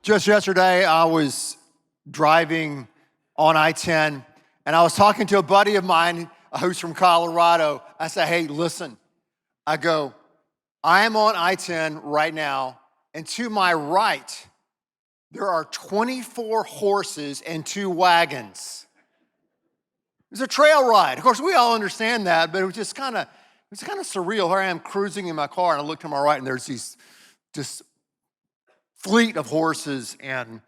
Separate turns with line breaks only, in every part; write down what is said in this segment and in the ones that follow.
Just yesterday, I was driving on I-10, and I was talking to a buddy of mine who's from Colorado. I said, hey, listen. I go, I am on I-10 right now, and to my right, there are 24 horses and 2 wagons. It's a trail ride. Of course, we all understand that, but it was kind of surreal. Here I am cruising in my car, and I look to my right, and there's these just fleet of horses and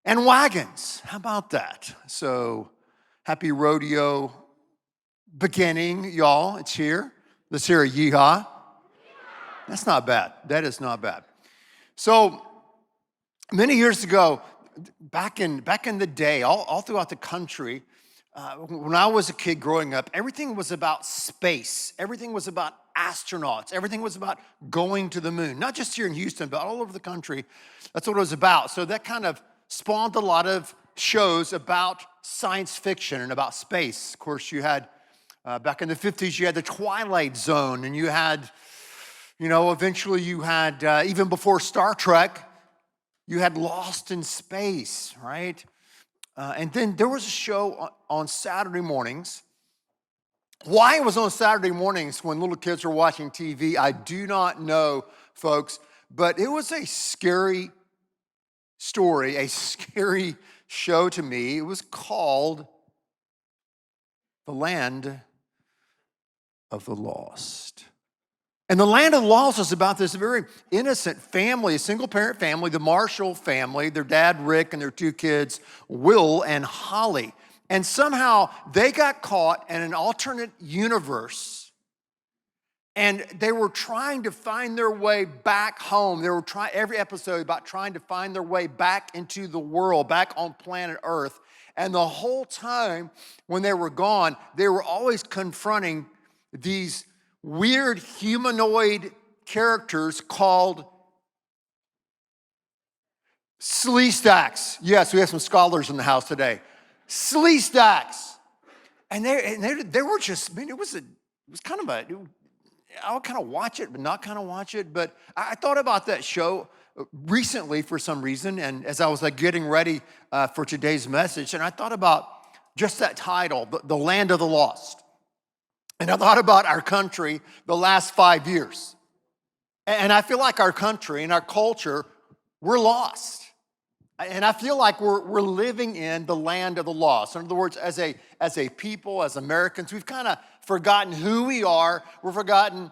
wagons. How about that? So happy rodeo beginning, y'all. It's here. Let's hear a yeehaw. That's not bad. That is not bad. So many years ago, back in the day, all throughout the country, when I was a kid growing up, everything was about space. Everything was about astronauts. Everything was about going to the moon. Not just here in Houston, but all over the country. That's what it was about. So that kind of spawned a lot of shows about science fiction and about space. Of course, you had, back in the 50s, you had the Twilight Zone, and you had, eventually you had, even before Star Trek, you had Lost in Space, right? And then there was a show on Saturday mornings. Why it was on Saturday mornings when little kids were watching TV, I do not know, folks, but it was a scary story, a scary show to me. It was called The Land of the Lost. And The Land of the Lost is about this very innocent family, a single-parent family, the Marshall family, their dad, Rick, and their 2 kids, Will and Holly. And somehow they got caught in an alternate universe, and they were trying to find their way back home. They were trying every episode about trying to find their way back into the world, back on planet Earth. And the whole time when they were gone, they were always confronting these weird humanoid characters called Sleestaks. Yes, we have some scholars in the house today. Sleestaks. And they were just, it was kind of I would kind of watch it, but not kind of watch it. But I thought about that show recently for some reason, and as I was getting ready for today's message, and I thought about just that title, The Land of the Lost. And I thought about our country the last 5 years. And I feel like our country and our culture, we're lost. And I feel like we're living in the land of the lost. In other words, as a people, as Americans, we've kind of forgotten who we are. We've forgotten,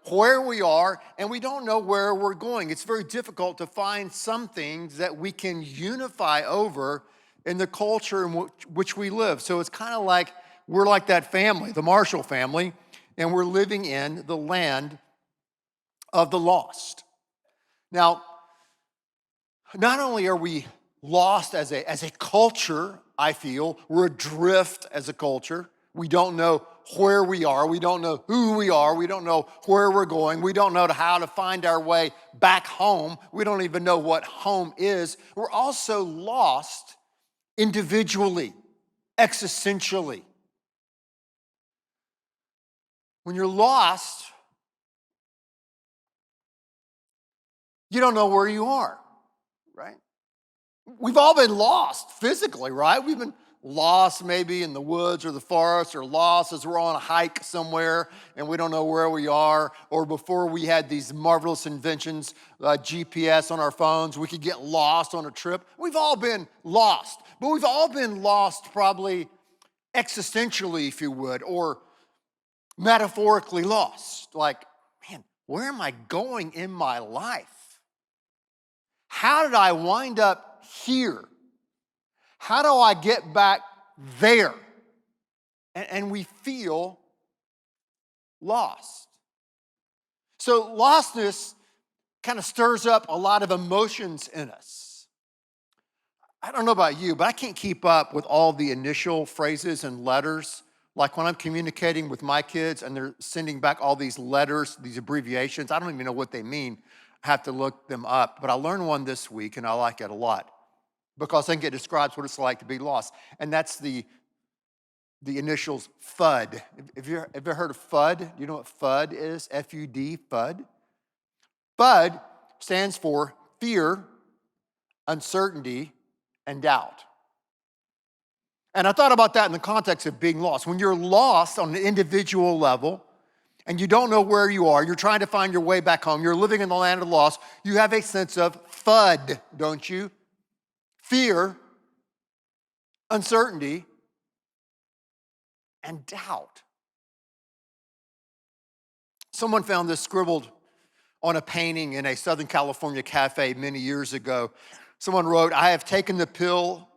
where we are, and we don't know where we're going. It's very difficult to find some things that we can unify over in the culture in which we live. So it's kind of like we're like that family, the Marshall family, and we're living in the land of the lost. Now, not only are we lost as a culture, I feel, we're adrift as a culture. We don't know where we are. We don't know who we are. We don't know where we're going. We don't know how to find our way back home. We don't even know what home is. We're also lost individually, existentially. When you're lost, you don't know where you are, right? We've all been lost physically, right? We've been lost maybe in the woods or the forest, or lost as we're on a hike somewhere and we don't know where we are, or before we had these marvelous inventions, GPS on our phones, we could get lost on a trip. We've all been lost, but we've all been lost probably existentially, if you would, or metaphorically lost. Like, man, where am I going in my life? How did I wind up here? How do I get back there? And we feel lost. So lostness kind of stirs up a lot of emotions in us. I don't know about you, but I can't keep up with all the initial phrases and letters. Like when I'm communicating with my kids and they're sending back all these letters, these abbreviations, I don't even know what they mean. I have to look them up. But I learned one this week, and I like it a lot because I think it describes what it's like to be lost. And that's the initials FUD. Have you ever heard of FUD? Do you know what FUD is? F-U-D, FUD. FUD stands for fear, uncertainty, and doubt. And I thought about that in the context of being lost. When you're lost on an individual level and you don't know where you are, you're trying to find your way back home, you're living in the land of the lost, you have a sense of FUD, don't you? Fear, uncertainty, and doubt. Someone found this scribbled on a painting in a Southern California cafe many years ago. Someone wrote, "I have taken the pill.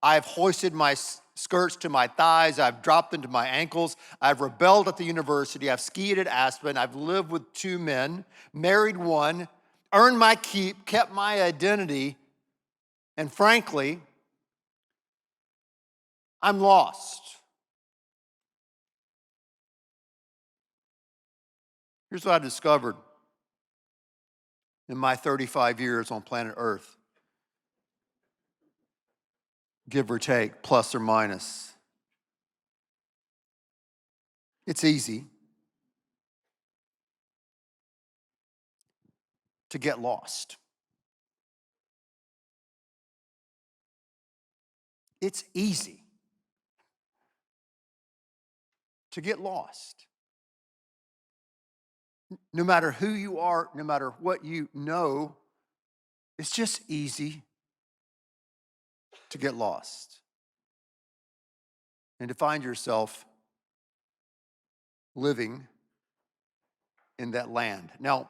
I have hoisted my skirts to my thighs. I've dropped them to my ankles. I've rebelled at the university. I've skied at Aspen. I've lived with 2 men, married 1, earned my keep, kept my identity, and frankly, I'm lost." Here's what I discovered in my 35 years on planet Earth, give or take, plus or minus. It's easy to get lost. It's easy to get lost. No matter who you are, no matter what you know, it's just easy to get lost and to find yourself living in that land. Now,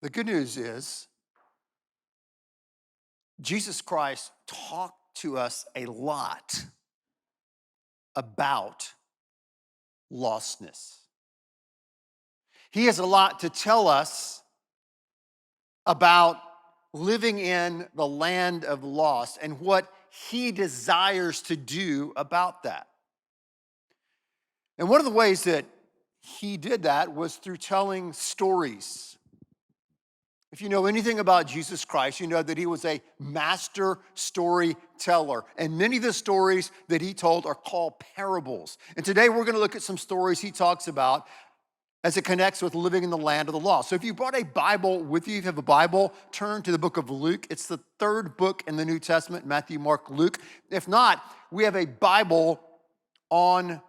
the good news is Jesus Christ talked to us a lot about lostness. He has a lot to tell us about living in the land of lost and what he desires to do about that. And one of the ways that he did that was through telling stories. If you know anything about Jesus Christ, you know that he was a master storyteller. And many of the stories that he told are called parables. And today we're going to look at some stories he talks about as it connects with living in the land of the lost. So if you brought a Bible with you, if you have a Bible, turn to the book of Luke. It's the 3rd book in the New Testament, Matthew, Mark, Luke. If not, we have a Bible on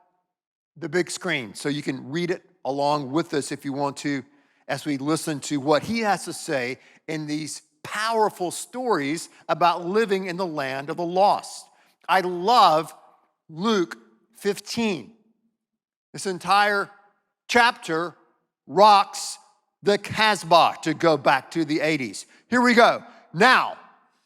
the big screen, so you can read it along with us if you want to, as we listen to what he has to say in these powerful stories about living in the land of the lost. I love Luke 15. This entire chapter rocks the Casbah, to go back to the 80s. Here we go. Now,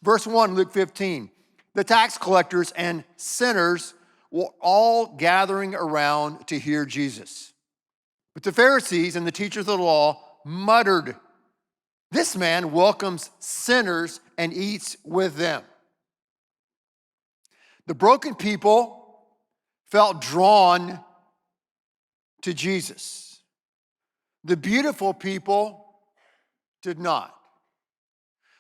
verse 1, Luke 15. The tax collectors and sinners were all gathering around to hear Jesus. But the Pharisees and the teachers of the law muttered, "This man welcomes sinners and eats with them." The broken people felt drawn to Jesus. The beautiful people did not.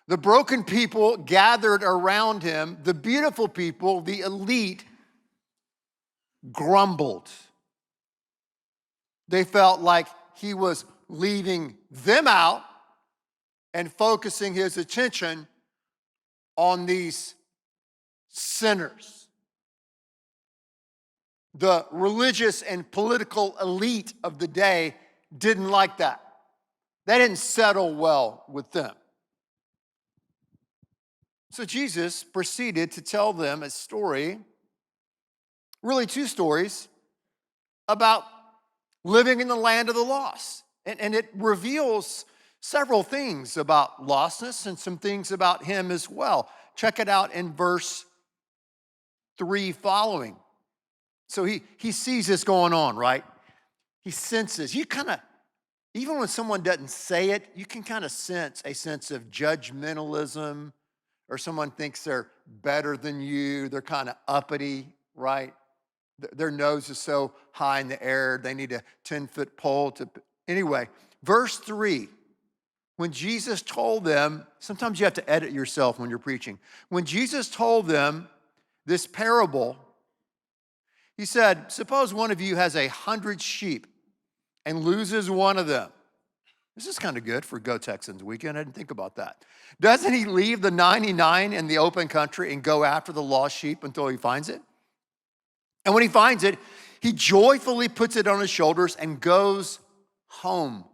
The broken people gathered around him. The beautiful people, the elite, grumbled. They felt like he was leaving them out and focusing his attention on these sinners. The religious and political elite of the day didn't like that. That didn't settle well with them. So Jesus proceeded to tell them a story, really 2 stories, about living in the land of the lost. And it reveals several things about lostness and some things about him as well. Check it out in verse 3 following. So he sees this going on, right? He senses. You kind of, even when someone doesn't say it, you can kind of sense a sense of judgmentalism, or someone thinks they're better than you. They're kind of uppity, right? Their nose is so high in the air, they need a 10-foot pole to... Anyway, verse 3, when Jesus told them, sometimes you have to edit yourself when you're preaching. When Jesus told them this parable, he said, suppose one of you has 100 sheep and loses one of them. This is kind of good for Go Texans weekend. I didn't think about that. Doesn't he leave the 99 in the open country and go after the lost sheep until he finds it? And when he finds it, he joyfully puts it on his shoulders and goes home.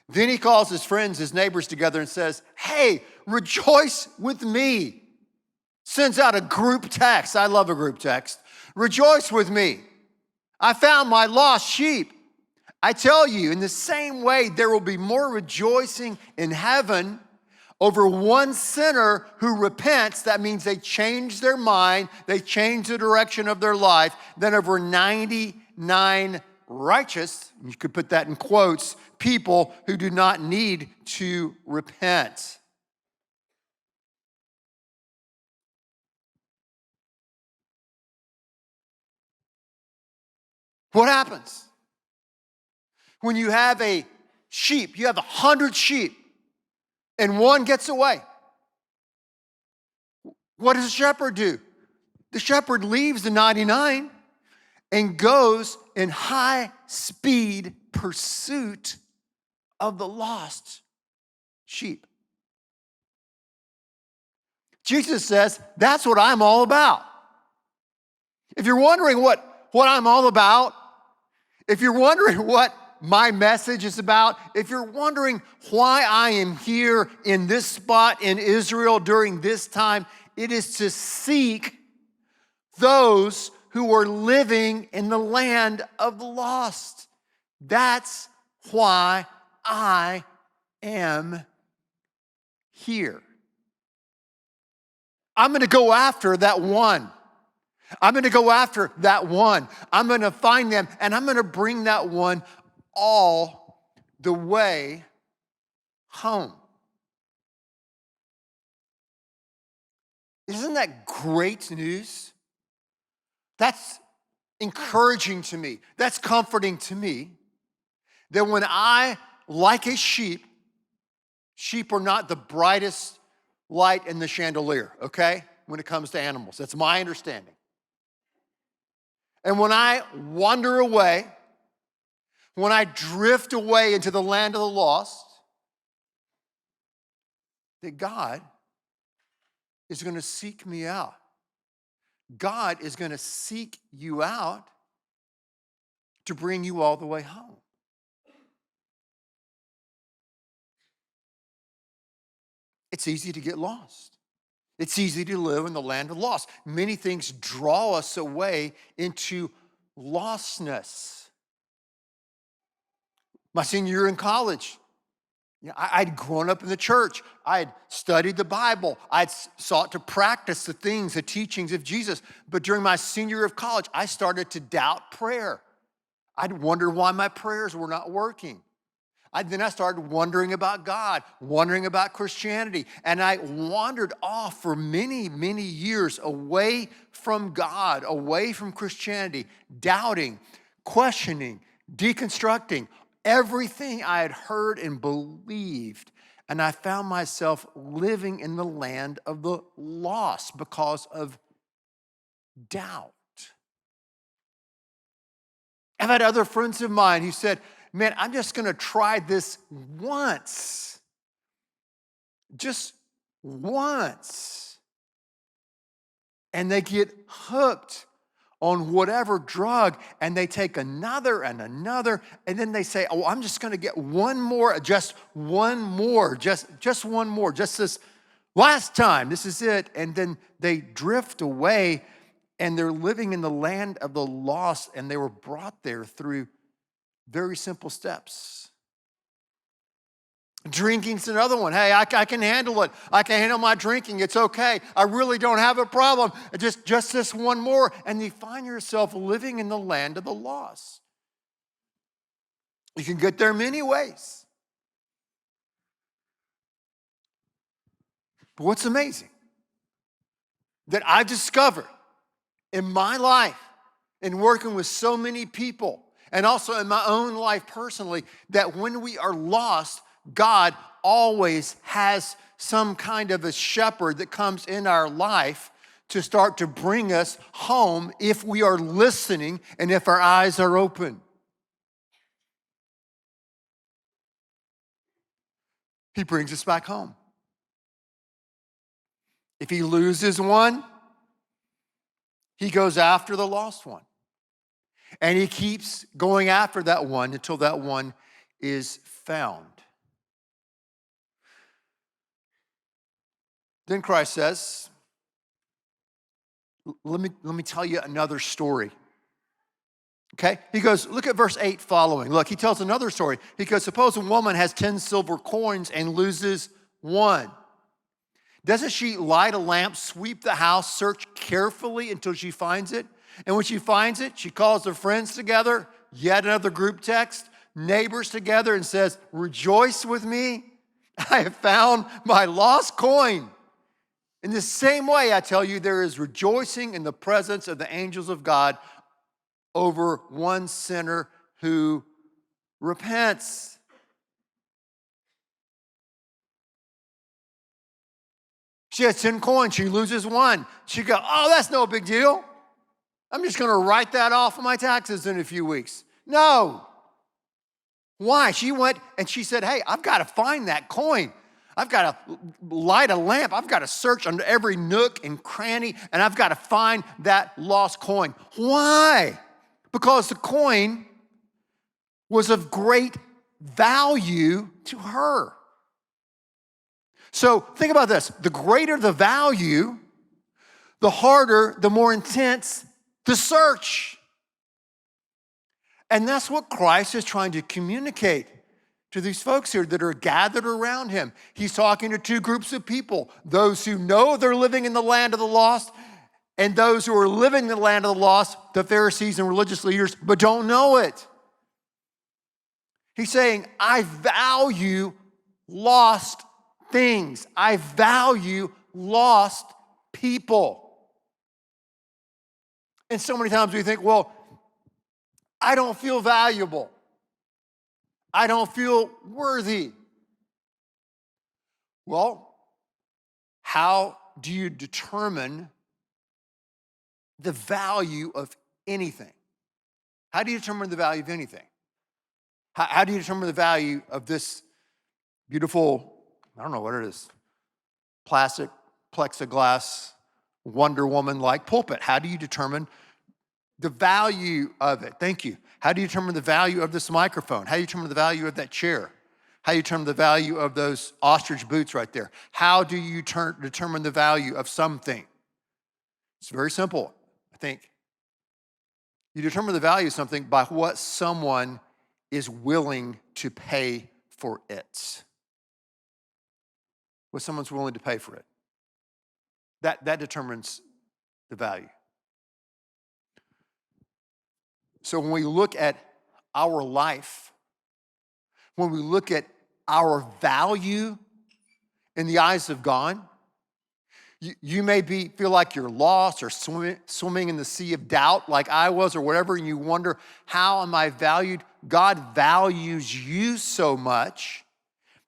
Then he calls his friends, his neighbors together and says, hey, rejoice with me. Sends out a group text. I love a group text. Rejoice with me. I found my lost sheep. I tell you, in the same way, there will be more rejoicing in heaven over one sinner who repents. That means they change their mind, they change the direction of their life, than over 99 righteous, you could put that in quotes, people who do not need to repent. What happens when you have a sheep? You have 100 sheep and one gets away. What does the shepherd do? The shepherd leaves the 99 and goes in high-speed pursuit of the lost sheep. Jesus says, that's what I'm all about. If you're wondering what I'm all about, if you're wondering what my message is about, if you're wondering why I am here in this spot in Israel during this time, it is to seek those who are living in the land of the lost. That's why I am here. I'm going to go after that one. I'm going to go after that one. I'm going to find them, and I'm going to bring that one all the way home. Isn't that great news? That's encouraging to me. That's comforting to me that when I, like a sheep are not the brightest light in the chandelier, okay? When it comes to animals. That's my understanding. And when I wander away, when I drift away into the land of the lost, that God is going to seek me out. God is going to seek you out to bring you all the way home. It's easy to get lost. It's easy to live in the land of lost. Many things draw us away into lostness. My senior year in college, I'd grown up in the church. I'd studied the Bible. I'd sought to practice the things, the teachings of Jesus. But during my senior year of college, I started to doubt prayer. I'd wonder why my prayers were not working. Then I started wondering about God, wondering about Christianity. And I wandered off for many, many years away from God, away from Christianity, doubting, questioning, deconstructing everything I had heard and believed. And I found myself living in the land of the lost because of doubt. I've had other friends of mine who said, man, I'm just going to try this once. Just once. And they get hooked on whatever drug, and they take another and another, and then they say, oh, I'm just going to get one more, just one more, just one more, just this last time, this is it. And then they drift away, and they're living in the land of the lost, and they were brought there through very simple steps. Drinking's another one. Hey, I can handle it. I can handle my drinking. It's okay. I really don't have a problem. Just this one more. And you find yourself living in the land of the lost. You can get there many ways. But what's amazing that I've discovered in my life, in working with so many people, and also in my own life personally, that when we are lost, God always has some kind of a shepherd that comes in our life to start to bring us home if we are listening and if our eyes are open. He brings us back home. If he loses one, he goes after the lost one. And he keeps going after that one until that one is found. Then Christ says, let me tell you another story. Okay? He goes, look at verse 8 following. Look, he tells another story. He goes, suppose a woman has 10 silver coins and loses one. Doesn't she light a lamp, sweep the house, search carefully until she finds it? And when she finds it, she calls her friends together, yet another group text, neighbors together, and says, rejoice with me. I have found my lost coin. In the same way, I tell you, there is rejoicing in the presence of the angels of God over one sinner who repents. She has 10 coins, she loses one. She goes, oh, that's no big deal. I'm just gonna write that off of my taxes in a few weeks. No. Why? She went and she said, hey, I've gotta find that coin. I've gotta light a lamp. I've gotta search under every nook and cranny, and I've gotta find that lost coin. Why? Because the coin was of great value to her. So think about this. The greater the value, the harder, the more intense the search. And that's what Christ is trying to communicate to these folks here that are gathered around him. He's talking to two groups of people, those who know they're living in the land of the lost and those who are living in the land of the lost, the Pharisees and religious leaders, but don't know it. He's saying, I value lost things. I value lost people. And so many times we think, well, I don't feel valuable. I don't feel worthy. Well, how do you determine the value of anything? How do you determine the value of anything? How do you determine the value of this beautiful, I don't know what it is, plastic, plexiglass, Wonder Woman-like pulpit? How do you determine the value of it? Thank you. How do you determine the value of this microphone? How do you determine the value of that chair? How do you determine the value of those ostrich boots right there? How do you determine the value of something? It's very simple, I think. You determine the value of something by what someone is willing to pay for it. What someone's willing to pay for it. That determines the value. So when we look at our life, when we look at our value in the eyes of God, you may feel like you're lost or swimming in the sea of doubt like I was or whatever, and you wonder, how am I valued? God values you so much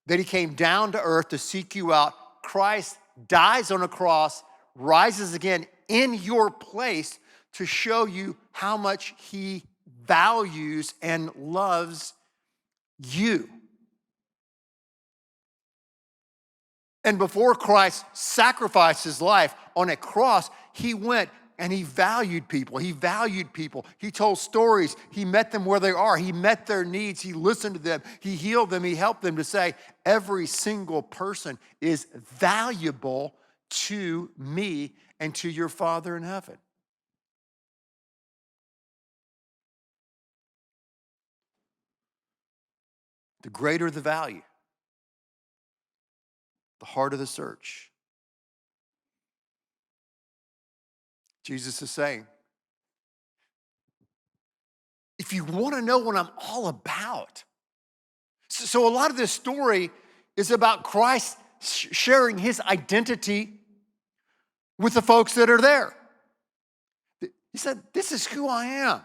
that he came down to earth to seek you out. Christ dies on a cross, rises again in your place to show you how much he values and loves you. And before Christ sacrificed his life on a cross, he went and he valued people. He valued people. He told stories. He met them where they are. He met their needs. He listened to them. He healed them. He helped them to say, every single person is valuable to me and to your Father in heaven. The greater the value, the harder the search. Jesus is saying, if you want to know what I'm all about. So a lot of this story is about Christ sharing his identity with the folks that are there. He said, this is who I am.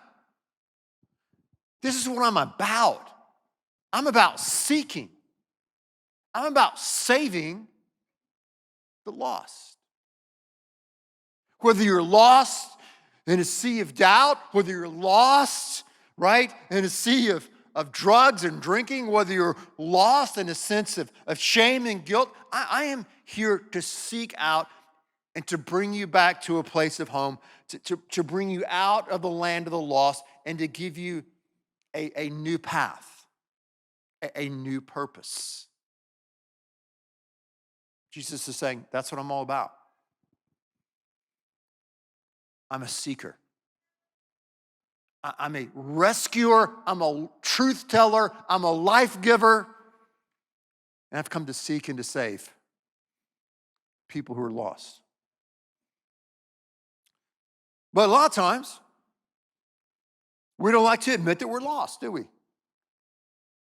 This is what I'm about. I'm about seeking. I'm about saving the lost. Whether you're lost in a sea of doubt, whether you're lost, right, in a sea of of drugs and drinking, whether you're lost in a sense of shame and guilt, I am here to seek out and to bring you back to a place of home, to bring you out of the land of the lost, and to give you a new path, a new purpose. Jesus is saying, that's what I'm all about. I'm a seeker. I'm a rescuer. I'm a truth teller. I'm a life giver. And I've come to seek and to save people who are lost. But a lot of times, we don't like to admit that we're lost, do we?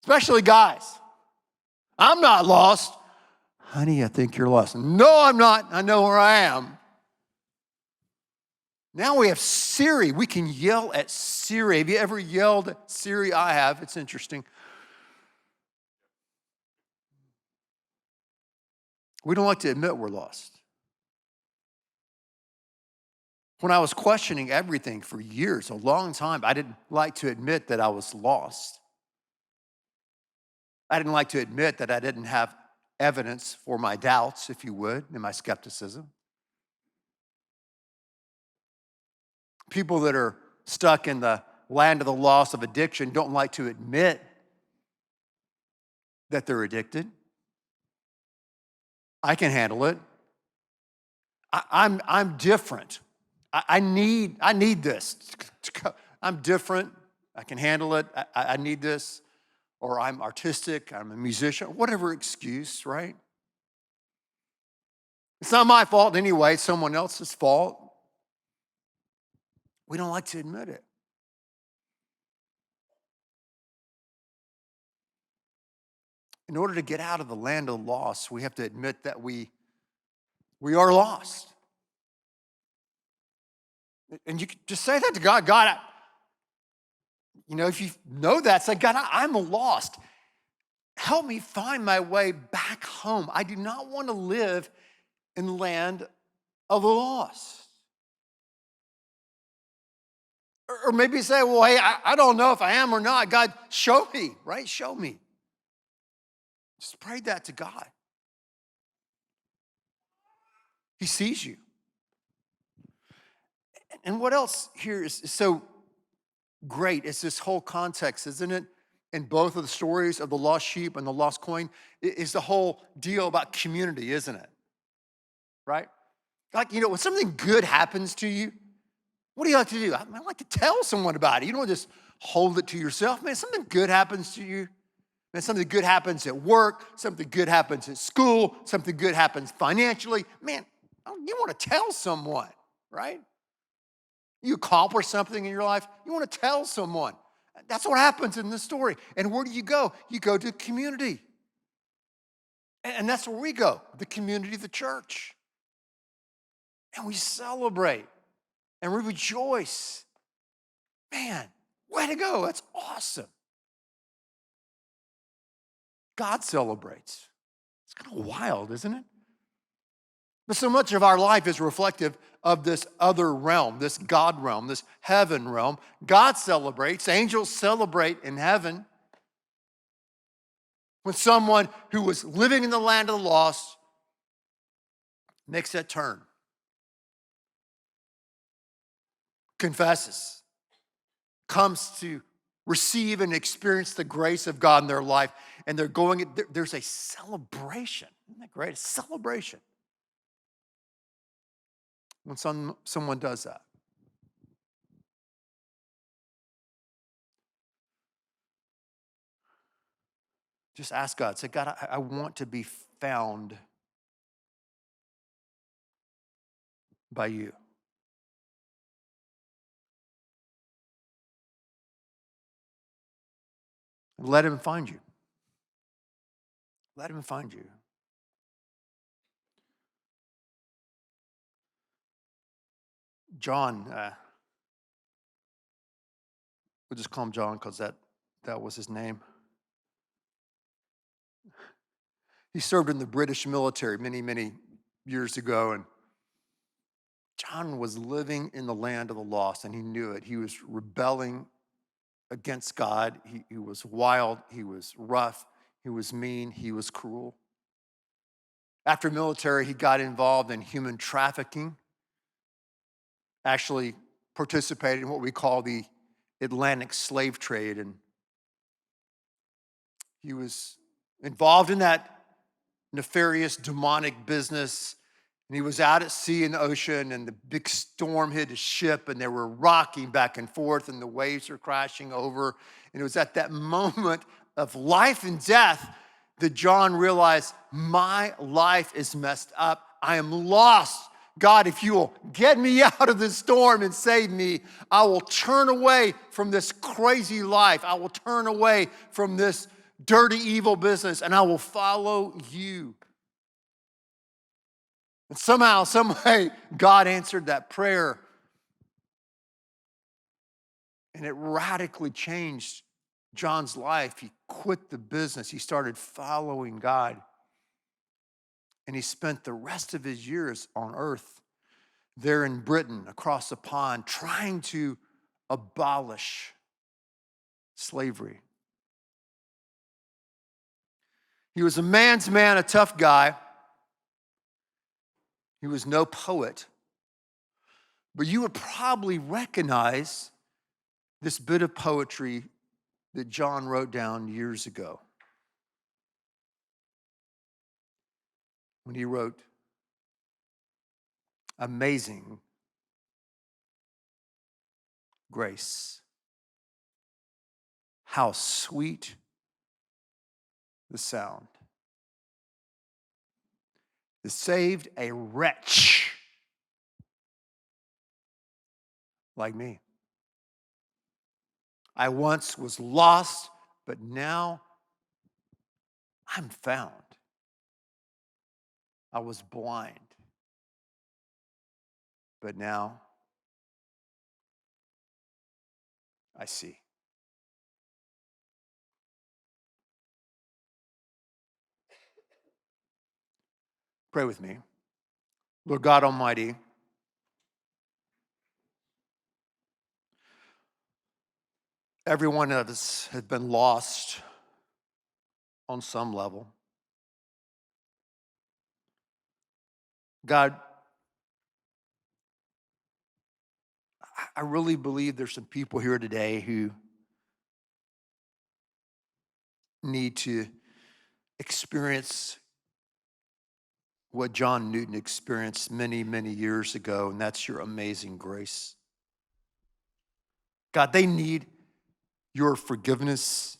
Especially guys. I'm not lost. Honey, I think you're lost. No, I'm not. I know where I am. Now we have Siri. We can yell at Siri. Have you ever yelled at Siri? I have. It's interesting. We don't like to admit we're lost. When I was questioning everything for years, a long time, I didn't like to admit that I was lost. I didn't like to admit that I didn't have evidence for my doubts, if you would, and my skepticism. People that are stuck in the land of the lost of addiction don't like to admit that they're addicted. I can handle it. I'm different. I need this. I'm different. I can handle it. I need this. Or I'm artistic. I'm a musician. Whatever excuse, right? It's not my fault anyway. It's someone else's fault. We don't like to admit it. In order to get out of the land of the lost, we have to admit that we are lost. And you can just say that to God. God, if you know that, say, God, I'm lost. Help me find my way back home. I do not want to live in the land of the lost. Or maybe you say, well, hey, I don't know if I am or not. God, show me, right? Show me. Just pray that to God. He sees you. And what else here is so great is this whole context, isn't it? In both of the stories of the lost sheep and the lost coin is the whole deal about community, isn't it? Right? Like, when something good happens to you, what do you like to do? I like to tell someone about it. You don't just hold it to yourself. Man, something good happens to you. Man, something good happens at work. Something good happens at school. Something good happens financially. Man, you want to tell someone, right? You accomplish something in your life, you want to tell someone. That's what happens in this story. And where do you go? You go to community. And that's where we go, the community, the church. And we celebrate and we rejoice. Man, way to go. That's awesome. God celebrates. It's kind of wild, isn't it? But so much of our life is reflective of this other realm, this God realm, this heaven realm. God celebrates, angels celebrate in heaven when someone who was living in the land of the lost makes that turn, confesses, comes to receive and experience the grace of God in their life, and there's a celebration. Isn't that great? A celebration when someone does that. Just ask God. Say, God, I want to be found by you. And let him find you. Let him find you. John, we'll just call him John because that was his name. He served in the British military many, many years ago, and John was living in the land of the lost, and he knew it. He was rebelling against God. He was wild, he was rough, he was mean, he was cruel. After military, he got involved in human trafficking, actually participated in what we call the Atlantic slave trade. And he was involved in that nefarious, demonic business. And he was out at sea in the ocean, and the big storm hit his ship, and they were rocking back and forth, and the waves were crashing over. And it was at that moment of life and death that John realized, my life is messed up. I am lost. God, if you will get me out of this storm and save me, I will turn away from this crazy life. I will turn away from this dirty, evil business, and I will follow you. And somehow, some way, God answered that prayer. And it radically changed John's life. He quit the business. He started following God. And he spent the rest of his years on earth, there in Britain, across the pond, trying to abolish slavery. He was a man's man, a tough guy. He was no poet. But you would probably recognize this bit of poetry that John wrote down years ago, when he wrote, "Amazing grace, how sweet the sound that saved a wretch like me. I once was lost, but now I'm found. I was blind, but now I see." Pray with me. Lord God Almighty, every one of us has been lost on some level. God, I really believe there's some people here today who need to experience what John Newton experienced many, many years ago, and that's your amazing grace. God, they need your forgiveness.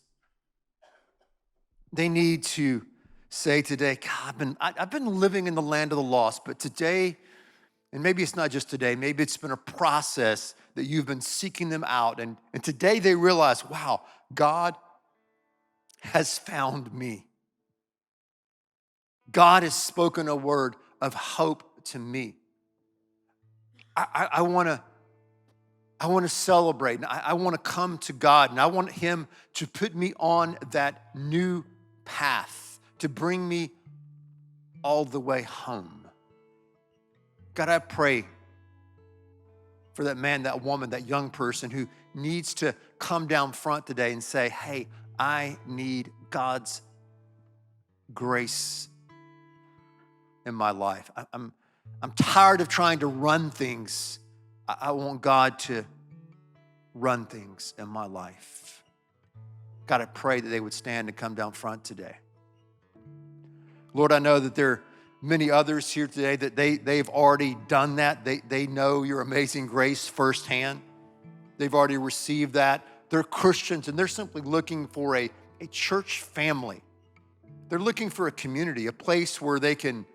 They need to say today, God, I've been living in the land of the lost, but today, and maybe it's not just today, maybe it's been a process that you've been seeking them out, and today they realize, wow, God has found me. God has spoken a word of hope to me. I want to celebrate, and I want to come to God, and I want him to put me on that new path, to bring me all the way home. God, I pray for that man, that woman, that young person who needs to come down front today and say, hey, I need God's grace in my life. I'm tired of trying to run things. I want God to run things in my life. God, I pray that they would stand and come down front today. Lord, I know that there are many others here today that they've already done that. They know your amazing grace firsthand. They've already received that. They're Christians, and they're simply looking for a church family. They're looking for a community, a place where they can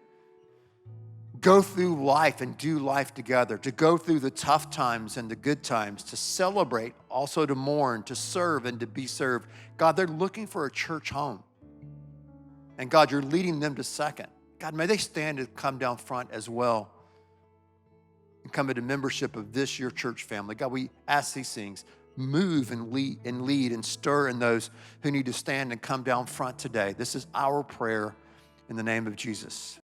go through life and do life together, to go through the tough times and the good times, to celebrate, also to mourn, to serve and to be served. God, they're looking for a church home. And God, you're leading them to second. God, may they stand and come down front as well and come into membership of this, your church family. God, we ask these things. Move and lead and stir in those who need to stand and come down front today. This is our prayer in the name of Jesus.